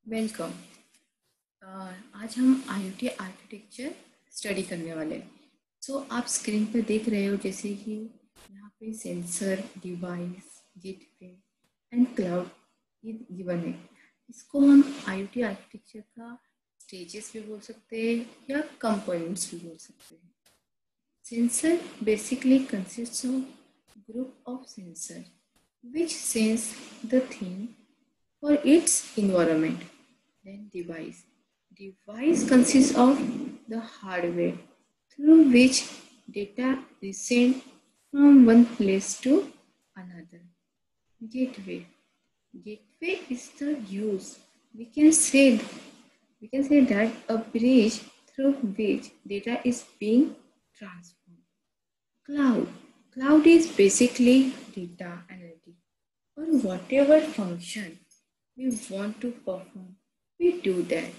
Welcome. आज हम IoT architecture study करने वाले हैं। आप स्क्रीन पर देख रहे हो जैसे कि यहाँ पे sensor, device, gateway and cloud ये गिवन है। इसको हम आईओटी आर्किटेक्चर का स्टेजेस भी बोल सकते हैं या कंपोनेंट्स भी बोल सकते हैं। Sensor basically consists of group of sensor which sense the thing for its environment. Then device. Device consists of the hardware through which data is sent from one place to another. Gateway. Gateway is the use. We can say that a bridge through which data is being transformed. Cloud. Cloud is basically data analytics or whatever function we want to perform, we do that.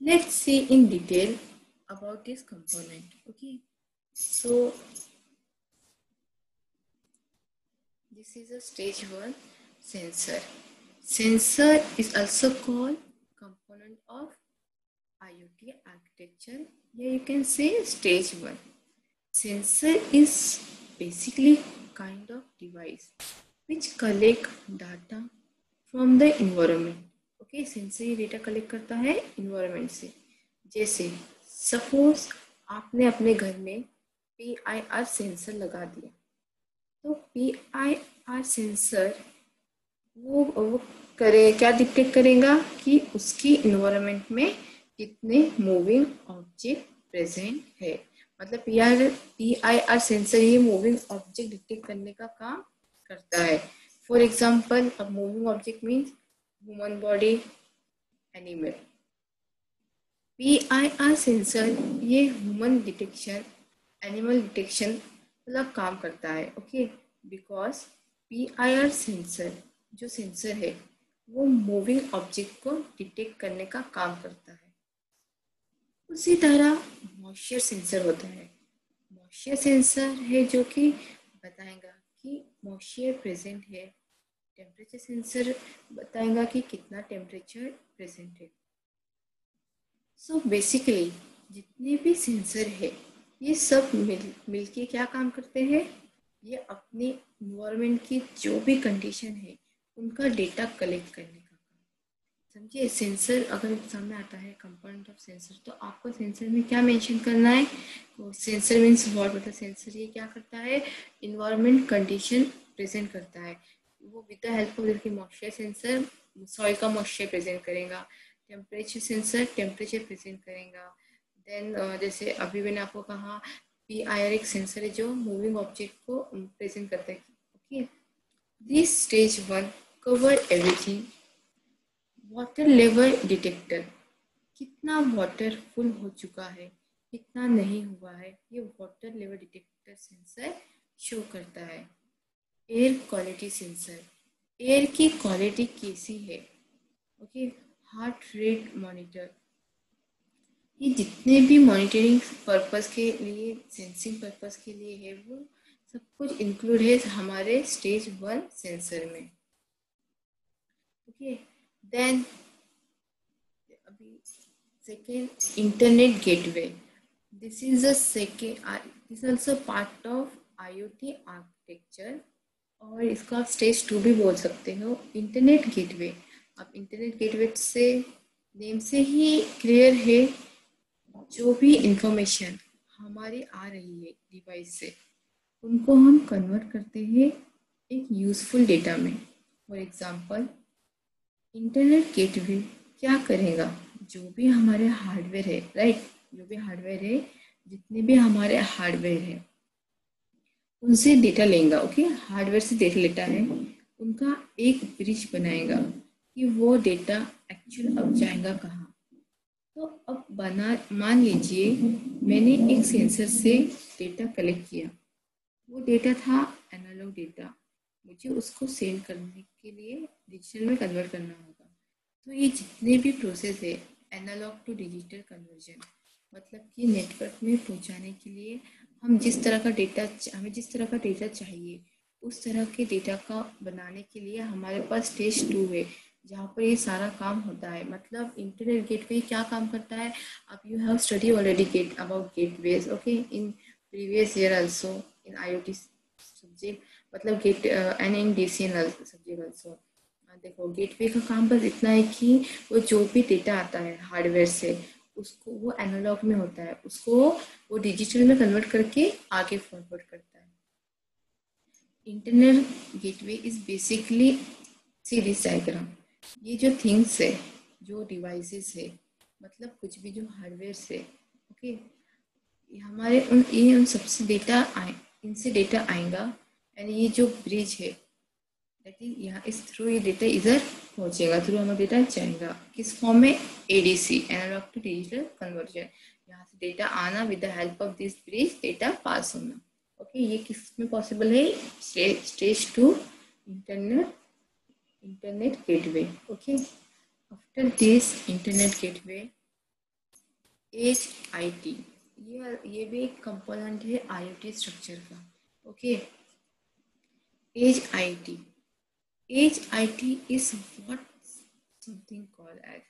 Let's see in detail about this component. Okay, so this is a stage 1 sensor. Sensor is also called component of IoT architecture. Here you can say stage 1. Sensor is basically kind of device which collect data from the environment. Okay, sensor ये data collect करता है environment से। जैसे suppose आपने अपने घर में PIR sensor लगा दिया, तो PIR सेंसर वो क्या डिटेक्ट करेगा कि उसकी इन्वायरमेंट में कितने मूविंग ऑब्जेक्ट प्रेजेंट है। मतलब PIR सेंसर ये मूविंग ऑब्जेक्ट डिटेक्ट करने का काम करता है। फॉर एग्जाम्पल, अब moving object means human body, animal. PIR sensor ये ह्यूमन डिटेक्शन, एनिमल डिटेक्शन मतलब काम करता है। ओके, बिकॉज PIR सेंसर जो सेंसर है वो मूविंग ऑब्जेक्ट को डिटेक्ट करने का काम करता है। उसी तरह मॉइस्चर सेंसर होता है। मॉइस्चर सेंसर है जो कि बताएगा कि मॉइस्चर प्रेजेंट है। टेम्परेचर सेंसर बताएगा कि कितना टेम्परेचर प्रेजेंट है। सो बेसिकली जितने भी सेंसर है ये सब मिलके क्या काम करते हैं, ये अपने इन्वायरमेंट की जो भी कंडीशन है उनका डेटा कलेक्ट करने का काम। समझिए, सेंसर अगर एग्जाम में आता है कंपोनेंट ऑफ सेंसर, तो आपको सेंसर में क्या मेंशन करना है। सेंसर मीन्स व्हाट, मतलब सेंसर ये क्या करता है, इन्वायरमेंट कंडीशन प्रेजेंट करता है। वो विद द हेल्प ऑफ जैसे मॉइस्चर सेंसर सॉइल का मॉइस्चर प्रेजेंट करेगा, टेम्परेचर सेंसर टेम्परेचर प्रेजेंट करेगा। देन जैसे अभी मैंने आपको कहा PIR एक सेंसर है जो मूविंग ऑब्जेक्ट को प्रेजेंट करता है। Okay, this stage 1 cover everything. Water level detector, कितना वाटर फुल हो चुका है कितना नहीं हुआ है, ये water level detector sensor show करता है। एयर क्वालिटी सेंसर, एयर की क्वालिटी कैसी है। ओके, हार्ट रेट मॉनिटर, ये जितने भी मॉनिटरिंग पर्पस के लिए, सेंसिंग पर्पस के लिए है, वो सब कुछ इंक्लूड है हमारे स्टेज 1 सेंसर में। ओके, देन अभी second, internet gateway. This is a second, this also part of IoT architecture और इसका स्टेज 2 भी बोल सकते हो। इंटरनेट गेटवे, अब इंटरनेट गेटवे से नेम से ही क्लियर है, जो भी इंफॉर्मेशन हमारी आ रही है डिवाइस से उनको हम कन्वर्ट करते हैं एक यूजफुल डेटा में। फॉर एग्जांपल, इंटरनेट गेटवे क्या करेगा, जो भी हमारे हार्डवेयर है, राइट, जो भी हार्डवेयर है, जितने भी हमारे हार्डवेयर है उनसे डेटा लेगा। ओके, हार्डवेयर से डेटा लेता है, उनका एक ब्रिज बनाएगा कि वो डेटा एक्चुअल अब जाएगा कहाँ। तो अब मान लीजिए मैंने एक सेंसर से डेटा कलेक्ट किया, वो डेटा था एनालॉग डेटा, मुझे उसको सेंड करने के लिए डिजिटल में कन्वर्ट करना होगा। तो ये जितने भी प्रोसेस है एनालॉग टू डिजिटल कन्वर्जन, मतलब कि नेटवर्क में पहुंचाने के लिए हमें जिस तरह का डेटा चाहिए उस तरह के डेटा का बनाने के लिए हमारे पास स्टेज 2 है, जहाँ पर ये सारा काम होता है। मतलब इंटरनेट गेटवे क्या काम करता है, अब you have study already gate about gateways, okay, in previous year also in IoT subject, मतलब gate and in DCN subject also. देखो गेटवे का काम बस इतना है कि वो जो भी डेटा आता है हार्डवेयर से, उसको वो एनालॉग में होता है, उसको वो डिजिटल में कन्वर्ट करके आगे फॉरवर्ड करता है। Internet gateway is basically, see this diagram, ये जो थिंग्स है, जो डिवाइसेस है, मतलब कुछ भी जो हार्डवेयर है, ओके, ये उन सबसे डेटा आए, इनसे डेटा आएगा, एंड ये जो ब्रिज है दैट इज यहाँ इस थ्रू ये डेटा इधर पहुंचेगा, थ्रू हमारा डेटा जाएगा किस फॉर्म में, ADC, analogue to digital conversion. यहाँ से डेटा आना, with the help of this bridge data pass होना। ओके, ये किस में पॉसिबल है, stage 2 internet gateway. Okay, after this internet gateway, edge IT, ये भी एक कंपोनेंट है IoT स्ट्रक्चर का। Okay, edge IT is what something called as,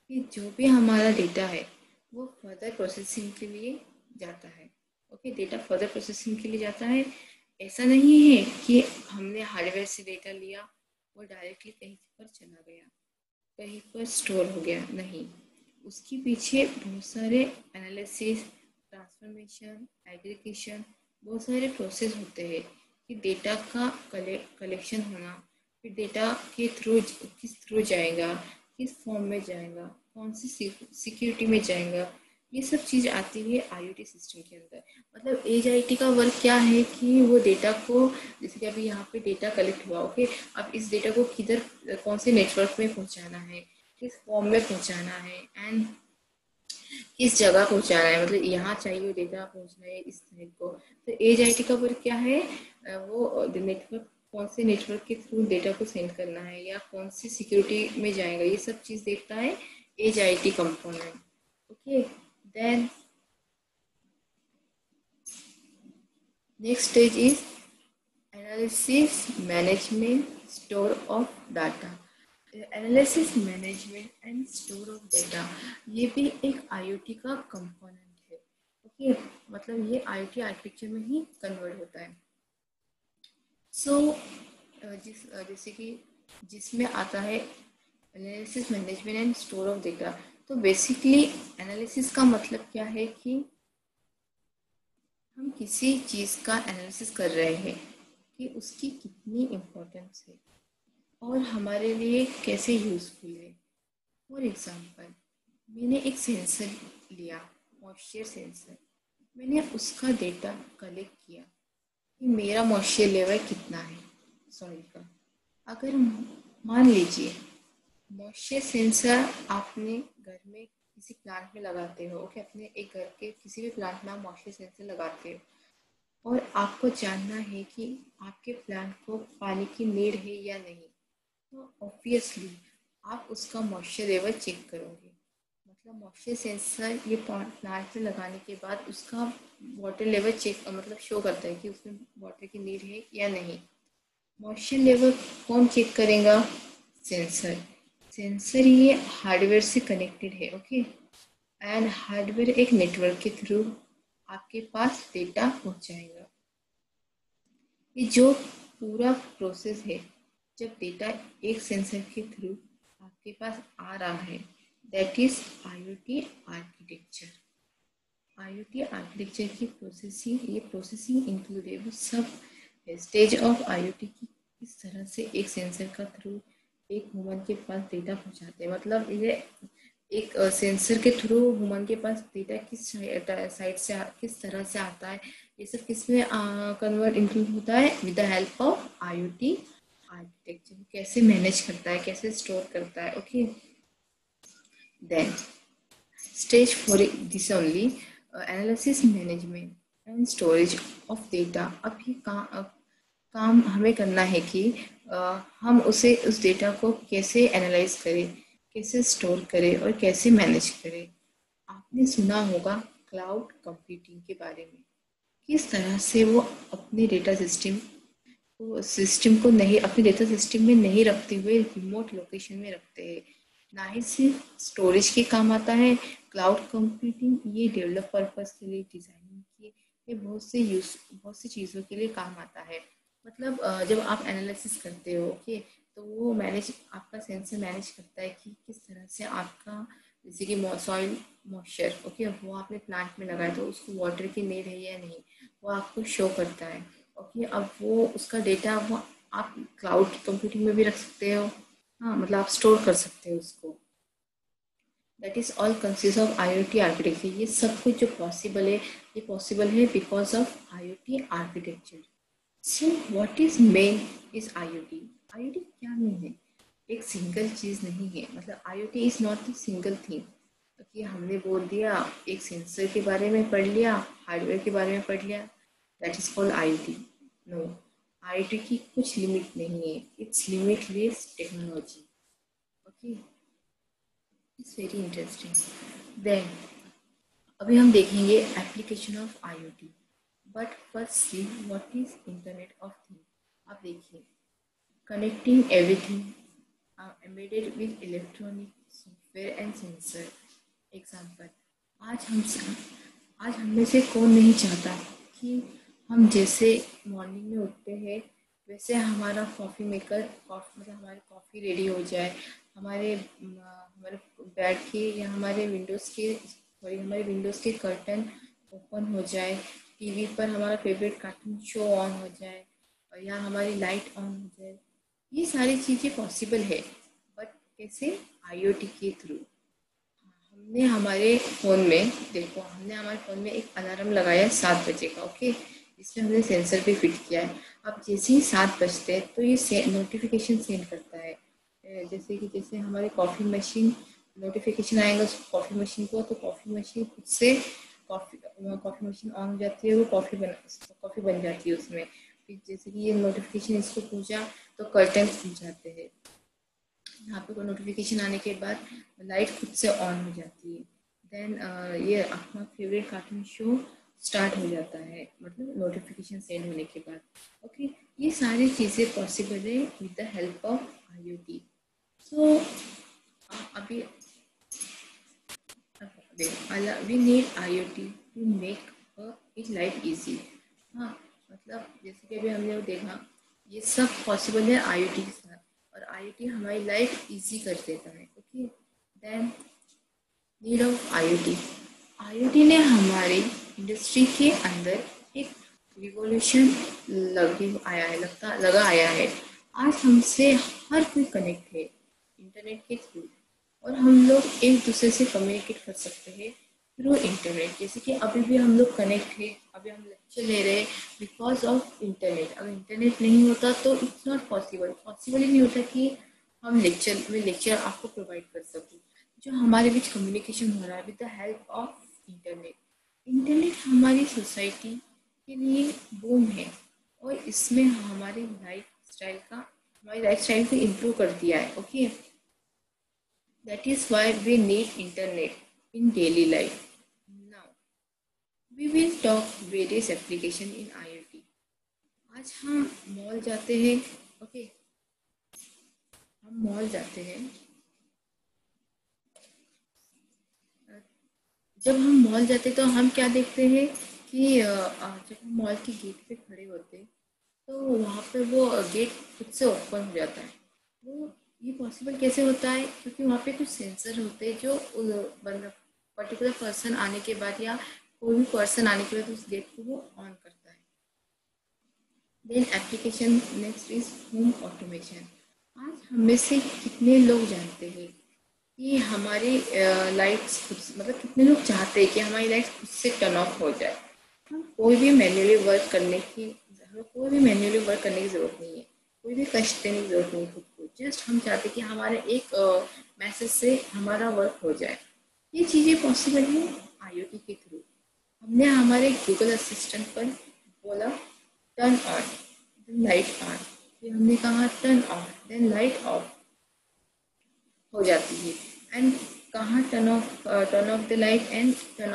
कि जो भी हमारा डेटा है वो फर्दर प्रोसेसिंग के लिए जाता है। ओके, डेटा फर्दर प्रोसेसिंग के लिए जाता है। ऐसा नहीं है कि हमने हार्डवेयर से डेटा लिया वो डायरेक्टली कहीं पर चला गया, कहीं पर स्टोर हो गया, नहीं, उसके पीछे बहुत सारे एनालिसिस, ट्रांसफॉर्मेशन, एग्रीगेशन, बहुत सारे प्रोसेस होते हैं कि डेटा का कलेक्शन होना, फिर डेटा के थ्रू किस थ्रू जाएगा, किस फॉर्म में जाएगा, कौन सी सिक्योरिटी में जाएगा, ये सब चीज़ आती है IoT सिस्टम के अंदर। मतलब एज IT का वर्क क्या है कि वो डेटा को, जैसे कि अभी यहाँ पे डेटा कलेक्ट हुआ, ओके, अब इस डेटा को किधर, कौन से नेटवर्क में पहुँचाना है, किस फॉर्म में पहुँचाना है, एंड किस जगह पहुँचाना है, मतलब यहाँ चाहिए डेटा पहुँचना है इस नेट को। तो एज IT का वर्क क्या है, वो नेटवर्क, कौन से नेटवर्क के थ्रू डेटा को सेंड करना है या कौन सी सिक्योरिटी में जाएगा, ये सब चीज़ देखता है edge IT component. Okay, then next stage is analysis, management, store of data. Analysis, management and store of data, ये भी एक IoT का कंपोनेंट है। ओके, मतलब ये IoT आर्किटेक्चर में ही कन्वर्ट होता है। सो जैसे कि जिसमें आता है analysis, management and store of data. तो बेसिकली एनालिसिस का मतलब क्या है कि हम किसी चीज़ का एनालिसिस कर रहे हैं कि उसकी कितनी इम्पोर्टेंस है और हमारे लिए कैसे यूज़फुल है। फॉर एग्ज़ाम्पल, मैंने एक सेंसर लिया, मॉइस्चर सेंसर, मैंने उसका डेटा कलेक्ट किया कि मेरा मॉइस्चर लेवल कितना है सॉइल का। अगर मान लीजिए मॉइस्चर सेंसर आपने घर में किसी प्लांट में लगाते हो, ओके, अपने एक घर के किसी भी प्लांट में आप मॉइस्चर सेंसर लगाते हो और आपको जानना है कि आपके प्लांट को पानी की नीड है या नहीं, तो ऑब्वियसली आप उसका मॉइस्चर लेवल चेक करोगे। मतलब मॉइस्चर सेंसर ये प्लांट में लगाने के बाद उसका वाटर लेवल चेक, मतलब शो करता है कि उसमें वाटर की नीड है या नहीं। मॉइस्चर लेवल कौन चेक करेगा, सेंसर। सेंसर ये हार्डवेयर से कनेक्टेड है, ओके, एंड हार्डवेयर एक नेटवर्क के थ्रू आपके पास डेटा पहुंचाएगा। ये जो पूरा प्रोसेस है, जब डेटा एक सेंसर के थ्रू आपके पास आ रहा है, that is IoT architecture. IoT architecture की प्रोसेसिंग, ये प्रोसेसिंग इंक्लूडेबल सब स्टेज ऑफ IoT की किस तरह से एक सेंसर का थ्रू एक ह्यूमन के पास डेटा पहुंचाते हैं। मतलब ये एक सेंसर के थ्रू ह्यूमन के पास डेटा किस साइड से किस तरह से आता है, ये सब किस में कन्वर्ट इंक्लूड होता है, with the help of IoT architecture. कैसे मैनेज करता है, कैसे स्टोर करता है। Okay, then stage 4 this only, analysis, management and storage of data. अब ये काम हमें करना है कि हम उस डेटा को कैसे एनालाइज करें, कैसे स्टोर करें और कैसे मैनेज करें। आपने सुना होगा क्लाउड कंप्यूटिंग के बारे में, किस तरह से वो अपने डेटा सिस्टम वो सिस्टम को नहीं, अपने डेटा सिस्टम में नहीं रखते हुए रिमोट लोकेशन में रखते हैं। ना ही सिर्फ स्टोरेज के काम आता है, क्लाउड कंप्यूटिंग ये डेवलप पर्पस के लिए डिजाइनिंग की, ये बहुत सी चीज़ों के लिए काम आता है। मतलब जब आप एनालिसिस करते हो, ओके, तो वो मैनेज, आपका सेंसर मैनेज करता है कि किस तरह से आपका, जैसे कि सॉइल मॉइस्चर, ओके, वो आपने प्लांट में लगाया तो उसको वाटर की नीड है या नहीं, वो आपको शो करता है। ओके, अब वो उसका डेटा वो आप क्लाउड कंप्यूटिंग में भी रख सकते हो, हाँ, मतलब आप स्टोर कर सकते हो उसको। That is all consist of IoT architecture. ये सब कुछ जो पॉसिबल है, ये पॉसिबल है because of IoT architecture. So what is main is IoT। IoT क्या मेन है? एक सिंगल चीज नहीं है, मतलब IoT is not the single thing कि हमने बोल दिया, एक सेंसर के बारे में पढ़ लिया, हार्डवेयर के बारे में पढ़ लिया, that is called IoT। No, IoT की कुछ लिमिट नहीं है, it's limitless technology. Okay, it's very interesting. Then अभी हम देखेंगे application of IoT। But firstly what is internet of thing. आप देखिए, connecting everything embedded with electronic software and sensor। Example, आज हम आज हम में से कौन नहीं चाहता कि हम जैसे मॉर्निंग में उठते हैं वैसे हमारा कॉफ़ी मेकर, मतलब हमारी कॉफ़ी रेडी हो जाए, हमारे बेड के या हमारे विंडोज़ के कर्टन ओपन हो जाए, टीवी पर हमारा फेवरेट कार्टून शो ऑन हो जाए, और या हमारी लाइट ऑन हो जाए। ये सारी चीज़ें पॉसिबल है, बट कैसे? IoT के थ्रू। हमने हमारे फ़ोन में, देखो, हमने हमारे फ़ोन में एक अलार्म लगाया है 7 बजे का, ओके, इसमें हमने सेंसर भी फिट किया है। अब जैसे ही 7 बजते हैं तो ये नोटिफिकेशन सेंड करता है। जैसे हमारे कॉफ़ी मशीन, नोटिफिकेशन आएगा उस कॉफ़ी मशीन को, तो कॉफ़ी मशीन खुद से कॉफ़ी मशीन ऑन हो जाती है, वो कॉफ़ी बन जाती है उसमें। फिर जैसे कि ये नोटिफिकेशन इसको पहुंचा तो कर्टन खुल जाते हैं। यहाँ पे कोई नोटिफिकेशन आने के बाद लाइट खुद से ऑन हो जाती है। देन ये अपना फेवरेट कार्टून शो स्टार्ट हो जाता है, मतलब नोटिफिकेशन सेंड होने के बाद। ओके, ये सारी चीज़ें पॉसिबल है with the help of IoT। So अभी we need IoT to make it life easy. हाँ, मतलब जैसे कि अभी हमने वो देखा, ये सब पॉसिबल है IoT के साथ, और IoT हमारी लाइफ इजी कर देता है। Okay, then need of IoT। IoT ने हमारी इंडस्ट्री के अंदर एक रिवॉल्यूशन लगा आया है। आज हमसे हर कोई कनेक्ट है इंटरनेट के थ्रू, और हम लोग एक दूसरे से कम्युनिकेट कर सकते हैं थ्रू इंटरनेट। जैसे कि अभी भी हम लोग कनेक्ट है, अभी हम लेक्चर ले रहे हैं बिकॉज ऑफ इंटरनेट। अगर इंटरनेट नहीं होता तो इट्स नॉट पॉसिबल ही नहीं होता कि हम लेक्चर आपको प्रोवाइड कर सकूँ। जो हमारे बीच कम्युनिकेशन हो रहा है with the help of internet. Internet हमारी सोसाइटी के लिए बूम है, और इसमें हमारी लाइफ स्टाइल को इम्प्रूव कर दिया है। Okay, that is why we need internet in daily life. Now we will talk various application in IoT। आज हम मॉल जाते हैं, ओके, हम मॉल जाते हैं। जब हम मॉल जाते तो हम क्या देखते हैं कि जब हम मॉल के गेट पे खड़े होते तो वहाँ पे वो गेट खुद से ओपन हो जाता है। वो ये पॉसिबल कैसे होता है? क्योंकि वहाँ पे कुछ सेंसर होते हैं जो पर्टिकुलर पर्सन आने के बाद, या कोई भी पर्सन आने के बाद उस गेट को वो ऑन करता है। Then application next is home automation. आज हम में से कितने लोग जानते हैं कि हमारी लाइट्स खुद, मतलब कितने लोग चाहते हैं कि हमारी लाइट्स खुद से टर्न ऑफ हो जाए। हम कोई भी मैन्युअली वर्क करने की ज़रूरत नहीं है, कोई भी कष्ट देने की ज़रूरत नहीं है खुद को। जस्ट हम चाहते हैं कि हमारे एक मैसेज से हमारा वर्क हो जाए। ये चीज़ें पॉसिबल है IoT के थ्रू। हमने हमारे गूगल असिस्टेंट पर बोला turn on, then light on, फिर हमने कहा turn off, then light off हो जाती है। एंड कहाँ turn off the light and turn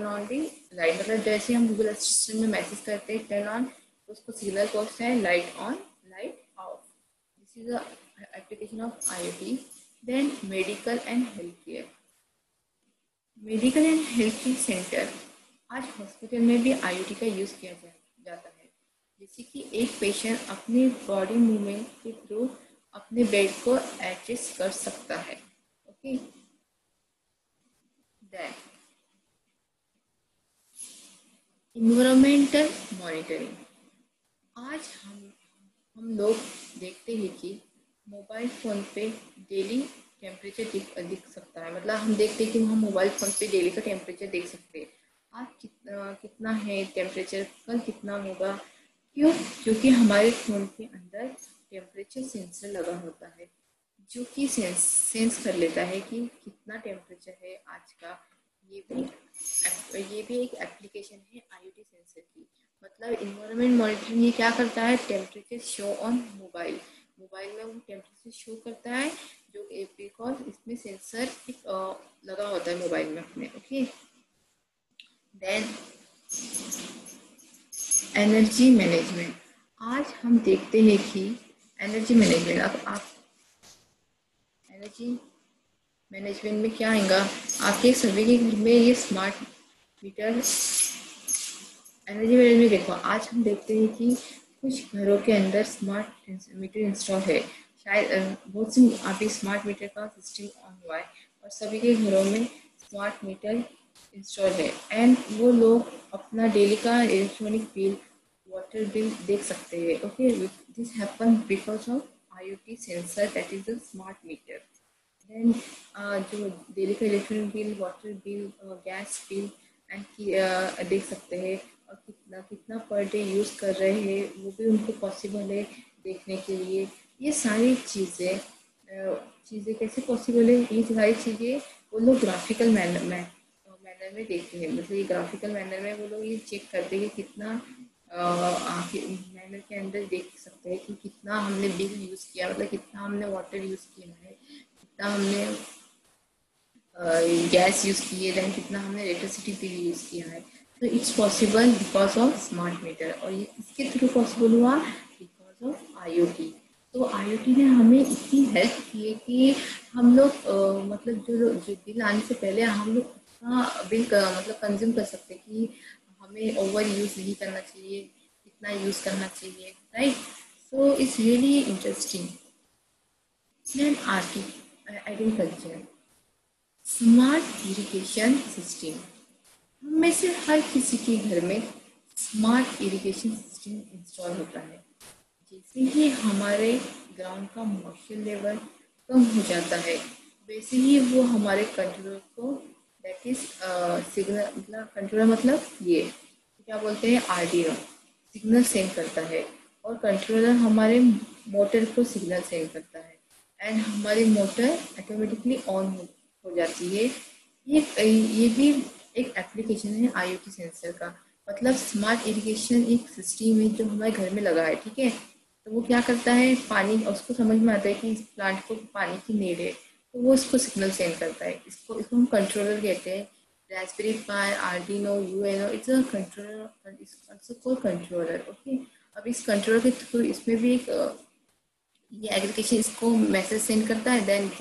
on the light, मतलब जैसे हम गूगल असिस्टेंट में मैसेज करते हैं टर्न ऑन, तो उसको सिग्नल पहुंचता है light on light off. This is the application of IoT। Then medical and health care. Medical and health care centre, आज हॉस्पिटल में भी IoT का यूज़ किया जाता है। जैसे कि एक पेशेंट अपने बॉडी मूवमेंट के थ्रू अपने बेड को एडजस्ट कर सकता है। Okay, then environmental monitoring. आज हम लोग देखते हैं कि मोबाइल फ़ोन पे डेली टेम्परेचर दिख सकता है। मतलब हम देखते हैं कि हम मोबाइल फ़ोन पे डेली का टेम्परेचर देख सकते हैं। आज कितना है टेम्परेचर, कल कितना होगा। क्यों? क्योंकि हमारे फ़ोन के अंदर टेम्परेचर सेंसर लगा होता है, जो कि सेंस कर लेता है कि कितना टेम्परेचर है आज का। ये भी एक एप्लीकेशन है IoT सेंसर की। मतलब इन्वायरमेंट मॉनिटरिंग ये क्या करता है, टेम्परेचर शो ऑन मोबाइल में वो टेम्परेचर शो करता है, जो बिकॉज इसमें सेंसर एक लगा होता है मोबाइल में अपने। Okay, then energy management. आज हम देखते हैं कि एनर्जी मैनेजमेंट, अब आप एनर्जी मैनेजमेंट में क्या आएगा, आपके सभी के घर में ये स्मार्ट मीटर। एनर्जी मैनेजमेंट देखो, आज हम देखते हैं कि कुछ घरों के अंदर स्मार्ट मीटर इंस्टॉल है। शायद बहुत सी अभी स्मार्ट मीटर का सिस्टम ऑन हुआ है और सभी के घरों में स्मार्ट मीटर इंस्टॉल है। एंड वो लोग अपना डेली का इलेक्ट्रॉनिक बिल, वाटर बिल देख सकते हैं। Okay, this happen because of IoT sensor that is the smart meter. Then जो डेली का electronic bill, water bill, gas bill and देख सकते हैं, और कितना कितना पर डे यूज़ कर रहे हैं वो भी उनको पॉसिबल है देखने के लिए। ये सारी चीज़ें कैसे पॉसिबल है, ये सारी चीज़ें वो लोग ग्राफिकल मैनर में देखते हैं। मतलब ये ग्राफिकल मैनर में वो लोग ये चेक करते हैं कि कितना मैनर के अंदर देख सकते हैं कि कितना हमने बिल यूज़ किया, मतलब कितना हमने वाटर यूज़ किया है, कितना हमने गैस यूज़ की है, देन कितना हमने इलेक्ट्रिसिटी बिल यूज़ किया है। तो it's possible because of smart meter, और ये किसके थ्रू पॉसिबल हुआ, बिकॉज ऑफ IoT। तो IoT ने हमें इतनी हेल्प की है कि हम लोग मतलब जो बिल आने से पहले हम लोग कितना बिल मतलब कंज्यूम कर सकते हैं कि हमें ओवर यूज़ नहीं करना चाहिए, कितना यूज़ करना चाहिए, right. So it's really interesting. Then agriculture, smart irrigation system. हम में से हर किसी के घर में स्मार्ट इरिगेशन सिस्टम इंस्टॉल होता है। जैसे ही हमारे ग्राउंड का मॉइस्चर लेवल कम हो जाता है, वैसे ही वो हमारे कंट्रोलर को, दैट इज सिग्नल, मतलब कंट्रोलर मतलब ये क्या बोलते हैं, Arduino, सिग्नल सेंड करता है। और कंट्रोलर हमारे मोटर को सिग्नल सेंड करता है एंड हमारी मोटर ऑटोमेटिकली ऑन हो जाती है। ये भी एक एप्लीकेशन है IoT सेंसर का। मतलब स्मार्ट इरिगेशन एक सिस्टम है जो हमारे घर में लगा है, ठीक है। तो वो क्या करता है, पानी, उसको समझ में आता है कि इस प्लांट को पानी की नीड है, तो वो इसको सिग्नल सेंड करता है। इसको हम कंट्रोलर कहते हैं। Raspberry pi, Arduino, UNO, it's a controller, it's controller. Okay, अब इस कंट्रोलर के थ्रू इसमें भी एक ये एग्रीकेशन इसको मैसेज सेंड करता है, देन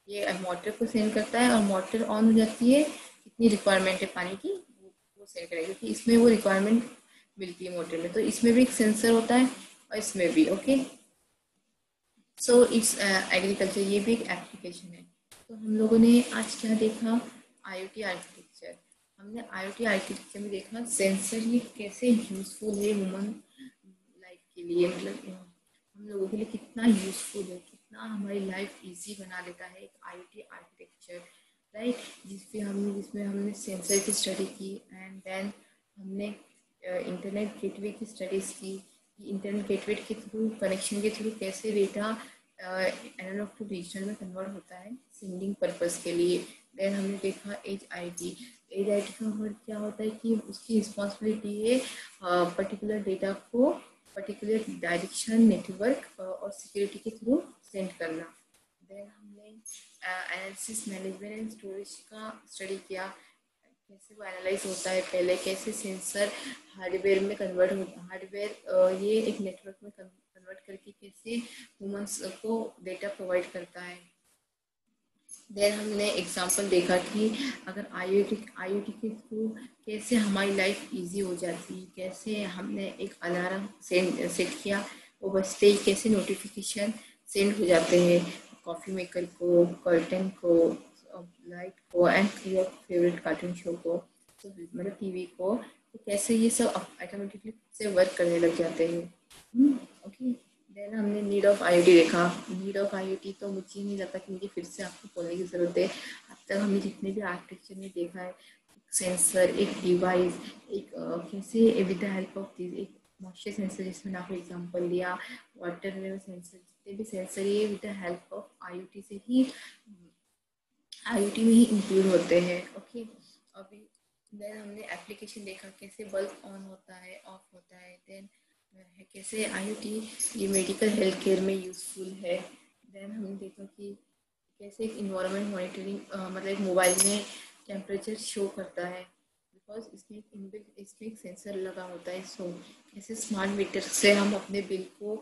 ये मोटर को सेंड करता है और मोटर ऑन हो जाती है। कितनी रिक्वायरमेंट है पानी की वो सेंड करेगा, क्योंकि इसमें वो रिक्वायरमेंट मिलती है मोटर में। तो इसमें भी एक सेंसर होता है और इसमें भी। ओके, सो इट्स एग्रीकल्चर, ये भी एक एप्लीकेशन है। तो हम लोगों ने आज क्या देखा, IoT आर्किटेक्चर। हमने IoT आर्किटेक्चर में देखा सेंसर ये कैसे यूजफुल है ह्यूमन लाइफ के लिए, मतलब हम लोगों के लिए कितना यूजफुल है, कितना हमारी लाइफ इजी बना देता है एक IoT आर्किटेक्चर, राइट। जिसमें हमने सेंसर की स्टडी की एंड देन हमने इंटरनेट गेटवे की स्टडीज़ की। इंटरनेट गेटवे के थ्रू, कनेक्शन के थ्रू कैसे डेटा एनालॉग टू डिजिटल में कन्वर्ट होता है सेंडिंग पर्पस के लिए। देन हमने देखा एज आई टी का वर्ड क्या होता है कि उसकी रिस्पॉन्सिबिलिटी है पर्टिकुलर डेटा को पर्टिकुलर डायरेक्शन, नेटवर्क और सिक्योरिटी के थ्रू सेंड करना। देन हमने एनालिसिस, मैनेजमेंट एंड स्टोरेज का स्टडी किया। कैसे वो एनालाइज होता है, पहले कैसे सेंसर हार्डवेयर में कन्वर्ट होता है, हार्डवेयर ये एक नेटवर्क में कन्वर्ट करके कैसे ह्यूमंस को डेटा प्रोवाइड करता है। देन हमने एग्जांपल देखा कि अगर आईओटी के थ्रू कैसे हमारी लाइफ इजी हो जाती है, कैसे हमने एक अलार्म सेट किया, वो बजते ही कैसे नोटिफिकेशन सेंड हो जाते हैं कॉफ़ी मेकर को, कर्टन को, लाइट को and your favourite cartoon show को, तो मतलब टीवी को, तो कैसे ये सब ऑटोमेटिकली से वर्क करने लग जाते हैं। ओके। देन हमने नीड ऑफ आईओटी देखा। नीड ऑफ आईओटी तो मुझे नहीं लगता कि मुझे फिर से आपको बोलने की ज़रूरत है। अब तक हमने जितने भी आर्किटेक्चर में देखा है, एक सेंसर, एक डिवाइस, एक कैसे with the help of this, एक मॉइस्चर सेंसर जिसमें आपको एग्जांपल दिया, वाटर लेवल सेंसर, जितने भी सेंसर ये with the help of IoT से ही आईओटी में ही इंक्लूड होते हैं। ओके। अभी देन हमने एप्लीकेशन देखा, कैसे बल्ब ऑन होता है, ऑफ होता है। देन कैसे आईओटी ये मेडिकल हेल्थ केयर में यूजफुल है। देन हमने देखा कि कैसे एक इन्वायरमेंट मॉनिटरिंग मतलब एक मोबाइल में टेम्परेचर शो करता है, बिकॉज इसमें एक सेंसर लगा होता है। सो कैसे स्मार्ट मीटर से हम अपने बिल को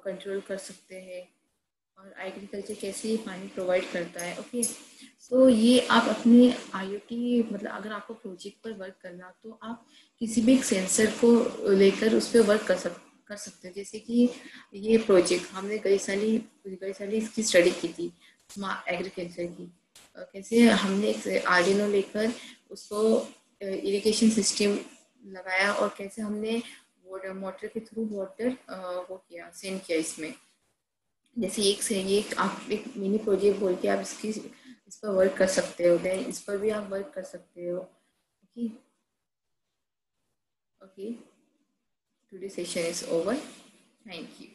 कंट्रोल कर सकते हैं, और एग्रीकल्चर कैसे ये पानी प्रोवाइड करता है। ओके। सो ये आप अपने आईओटी मतलब अगर आपको प्रोजेक्ट पर वर्क करना, तो आप किसी भी एक सेंसर को लेकर उस पर वर्क कर सकते हो। जैसे कि ये प्रोजेक्ट हमने कई सारी इसकी स्टडी की थी एग्रीकल्चर की। कैसे हमने एक आर्डिनो लेकर उसको इरिगेशन सिस्टम लगाया, और कैसे हमने मोटर के थ्रू वाटर वो किया, सेंड किया इसमें। जैसे एक से ये आप एक मिनी प्रोजेक्ट बोल के आप इस पर वर्क कर सकते हो, देन इस पर भी आप वर्क कर सकते हो। Okay. Okay, today session is over, thank you.